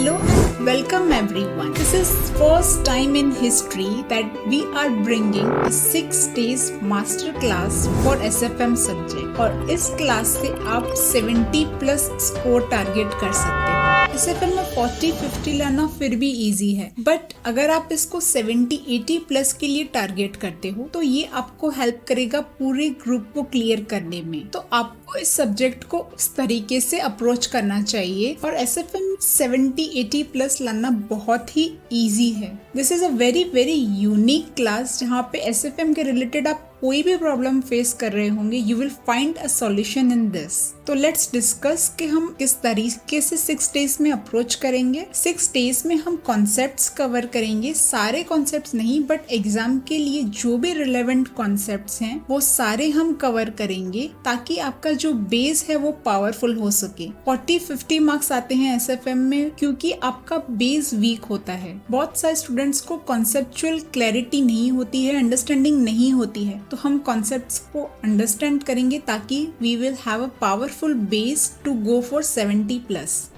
Hello and welcome everyone. This is first time in history that we are bringing a 6 days master class for SFM subject और इस class से आप 70 plus score target कर सकते हैं। SFM में 40-50 लाना फिर भी इजी है, बट अगर आप इसको 70-80 प्लस के लिए टारगेट करते हो तो ये आपको हेल्प करेगा पूरे ग्रुप को क्लियर करने में। तो आपको इस सब्जेक्ट को इस तरीके से अप्रोच करना चाहिए और SFM 70-80 प्लस लाना बहुत ही इजी है। This is a very unique class जहाँ पे SFM के रिलेटेड आप कोई भी प्रॉब्लम फेस कर रहे होंगे, you will find a solution in this. तो लेट्स डिस्कस कि हम किस तरीके से 6 डेज में अप्रोच करेंगे। 6 डेज में हम कॉन्सेप्ट्स कवर करेंगे, सारे कॉन्सेप्ट्स नहीं बट एग्जाम के लिए जो भी रिलेवेंट कॉन्सेप्ट्स हैं वो सारे हम कवर करेंगे ताकि आपका जो बेस है वो पावरफुल हो सके। 40-50 मार्क्स आते हैं SFM में क्योंकि आपका बेस वीक होता है। बहुत सारे स्टूडेंट्स को कॉन्सेप्चुअल क्लैरिटी नहीं होती है, अंडरस्टैंडिंग नहीं होती है, तो हम कॉन्सेप्ट्स को अंडरस्टैंड करेंगे ताकि we will have a powerful base to go for 70 plus.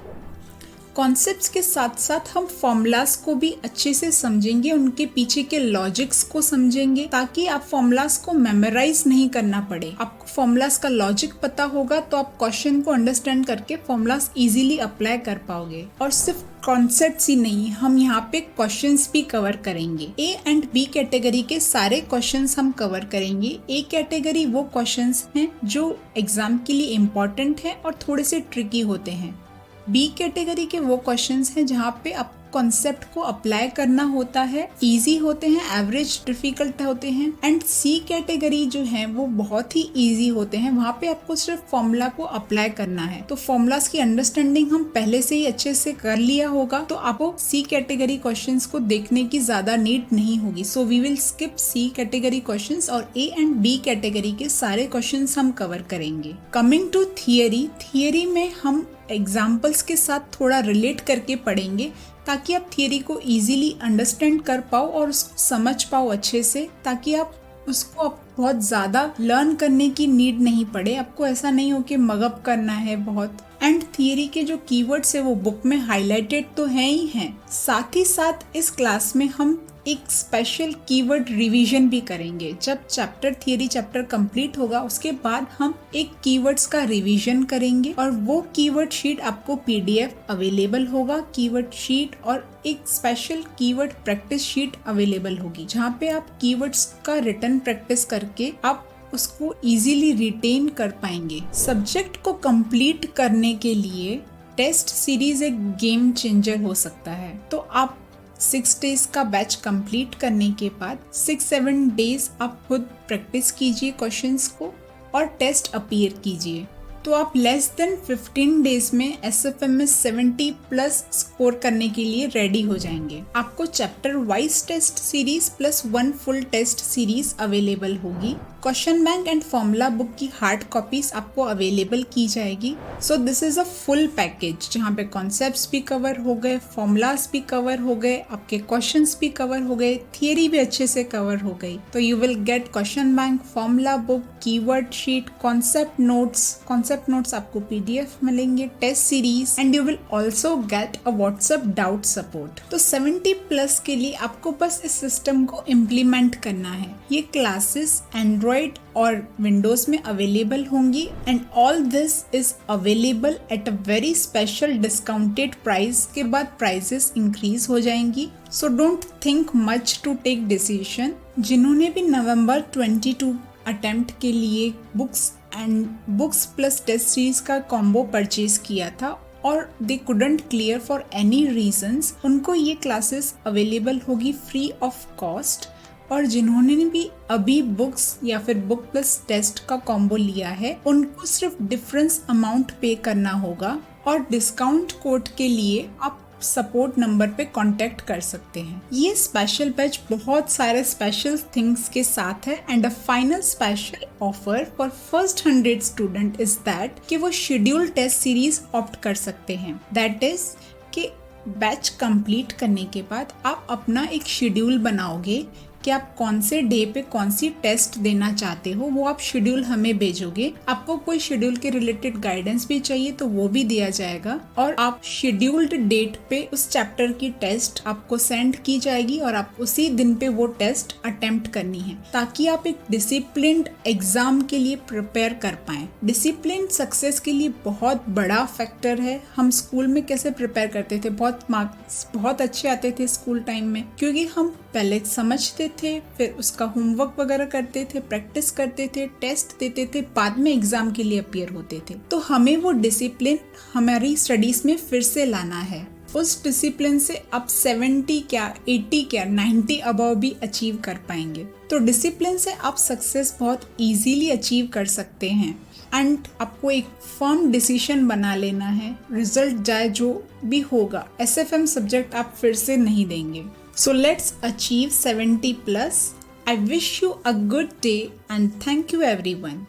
Concepts के साथ साथ हम फॉर्मूलाज को भी अच्छे से समझेंगे, उनके पीछे के लॉजिक्स को समझेंगे ताकि आप फॉर्मूलाज को मेमोराइज नहीं करना पड़े। आपको फॉर्मूलाज का लॉजिक पता होगा तो आप क्वेश्चन को अंडरस्टैंड करके फॉर्मूलाज इजीली अप्लाई कर पाओगे। और सिर्फ कॉन्सेप्ट्स ही नहीं, हम यहाँ पे क्वेश्चंस भी कवर करेंगे। ए एंड बी कैटेगरी के सारे क्वेश्चंस हम कवर करेंगे। ए कैटेगरी वो क्वेश्चंस हैं जो एग्जाम के लिए इम्पोर्टेंट हैं और थोड़े से ट्रिकी होते हैं। बी कैटेगरी के वो क्वेश्चंस हैं जहाँ पे आप कॉन्सेप्ट को अप्लाई करना होता है, इजी होते हैं, एवरेज डिफिकल्ट होते हैं। एंड सी कैटेगरी जो है वो बहुत ही इजी होते हैं, वहाँ पे आपको सिर्फ फॉर्मूला को अप्लाई करना है। तो फॉर्मूलाज की अंडरस्टैंडिंग हम पहले से ही अच्छे से कर लिया होगा तो आपको सी कैटेगरी क्वेश्चंस को देखने की ज्यादा नीड नहीं होगी। So we will skip C category questions और ए एंड बी कैटेगरी के सारे क्वेश्चंस हम कवर करेंगे। कमिंग टू थियरी में हम एग्जाम्पल्स के साथ थोड़ा रिलेट करके पढ़ेंगे ताकि आप थियरी को इजीली अंडरस्टैंड कर पाओ और उसको समझ पाओ अच्छे से, ताकि आप उसको बहुत ज़्यादा लर्न करने की नीड नहीं पड़े। आपको ऐसा नहीं हो कि मगअप करना है बहुत। एंड थियरी के जो कीवर्ड्स है वो बुक में हाईलाइटेड तो हैं ही हैं, साथ ही साथ इस क्लास में हम एक स्पेशल कीवर्ड रिवीजन भी करेंगे। जब थियरी चैप्टर कंप्लीट होगा उसके बाद हम एक कीवर्ड्स का रिवीजन करेंगे और वो कीवर्ड शीट आपको PDF अवेलेबल होगा, कीवर्ड शीट और एक special keyword practice sheet available होगी जहाँ पे आप कीवर्ड्स का रिटन प्रैक्टिस करके आप उसको इजीली रिटेन कर पाएंगे। सब्जेक्ट को कंप्लीट करने के लिए टेस्ट सीरीज एक गेम चेंजर हो सकता है। तो आप 6 डेज का बैच कंप्लीट करने के बाद 6-7 डेज आप खुद प्रैक्टिस कीजिए क्वेश्चंस को और टेस्ट अपीयर कीजिए। तो आप लेस देन 15 डेज में SFM में 70 प्लस स्कोर करने के लिए रेडी हो जाएंगे। आपको chapter wise test series plus 1 full test series available होगी। Question bank and formula book की हार्ड कॉपीज आपको अवेलेबल की जाएगी। So this is a full package जहाँ पे कॉन्सेप्ट्स भी कवर हो गए, फॉर्मूलाज भी कवर हो गए, आपके क्वेश्चंस भी कवर हो गए, थियरी भी अच्छे से कवर हो गई। तो you will get question bank, formula book, keyword sheet, concept notes आपको PDF मिलेंगे, test series and you will also get a WhatsApp doubt support. तो 70 प्लस के लिए आपको बस इस सिस्टम को इम्प्लीमेंट करना है। ये क्लासेस एंड्रॉइड और विंडोज में अवेलेबल होंगी and all this is available at a very special discounted price. के बाद प्राइसेस इंक्रीज हो जाएंगी। So don't think much to take decision. जिन्होंने भी नवंबर 22 अटेम्प्ट के लिए बुक्स प्लस टेस्ट सीरीज का कॉम्बो परचेज किया था और they couldn't clear for any reasons, उनको ये क्लासेस अवेलेबल होगी फ्री ऑफ कॉस्ट। और जिन्होंने भी अभी बुक्स या फिर बुक प्लस टेस्ट का कॉम्बो लिया है उनको सिर्फ डिफरेंस अमाउंट पे करना होगा और डिस्काउंट कोड के लिए आप सपोर्ट नंबर पे कांटेक्ट कर सकते हैं। ये स्पेशल बैच बहुत सारे स्पेशल थिंग्स के साथ है and a final special offer for first 100 student is that कि वो शेड्यूल टेस्ट सीरीज ऑप्ट कर सकते हैं। दैट इज कि बैच कंप्लीट करने के बाद आप अपना एक शेड्यूल बनाओगे कि आप कौन से डे पे कौन सी टेस्ट देना चाहते हो, वो आप शेड्यूल हमें भेजोगे। आपको कोई शेड्यूल के रिलेटेड गाइडेंस भी चाहिए तो वो भी दिया जाएगा, और आप शेड्यूल्ड डेट पे उस चैप्टर की टेस्ट आपको सेंड की जाएगी और आप उसी दिन पे वो टेस्ट अटेम्प्ट करनी है, ताकि आप एक डिसिप्लिन्ड एग्जाम के लिए प्रिपेयर कर पाए। डिसिप्लिन सक्सेस के लिए बहुत बड़ा फैक्टर है। हम स्कूल में कैसे प्रिपेयर करते थे, बहुत मार्क्स बहुत अच्छे आते थे स्कूल टाइम में, क्योंकि हम पहले समझते थे, फिर उसका होमवर्क वगैरह करते थे, प्रैक्टिस करते थे, टेस्ट देते थे, बाद में एग्जाम के लिए अपीयर होते थे। तो हमें वो डिसिप्लिन हमारी स्टडीज में फिर से लाना है। उस डिसिप्लिन से आप 70 क्या 80 क्या 90 अबव भी अचीव कर पाएंगे। तो डिसिप्लिन से आप सक्सेस बहुत इजीली अचीव कर सकते हैं। एंड आपको एक फर्म डिसीजन बना लेना है, रिजल्ट जाए जो भी होगा, SFM सब्जेक्ट आप फिर से नहीं देंगे। So let's achieve 70+. I wish you a good day and thank you everyone.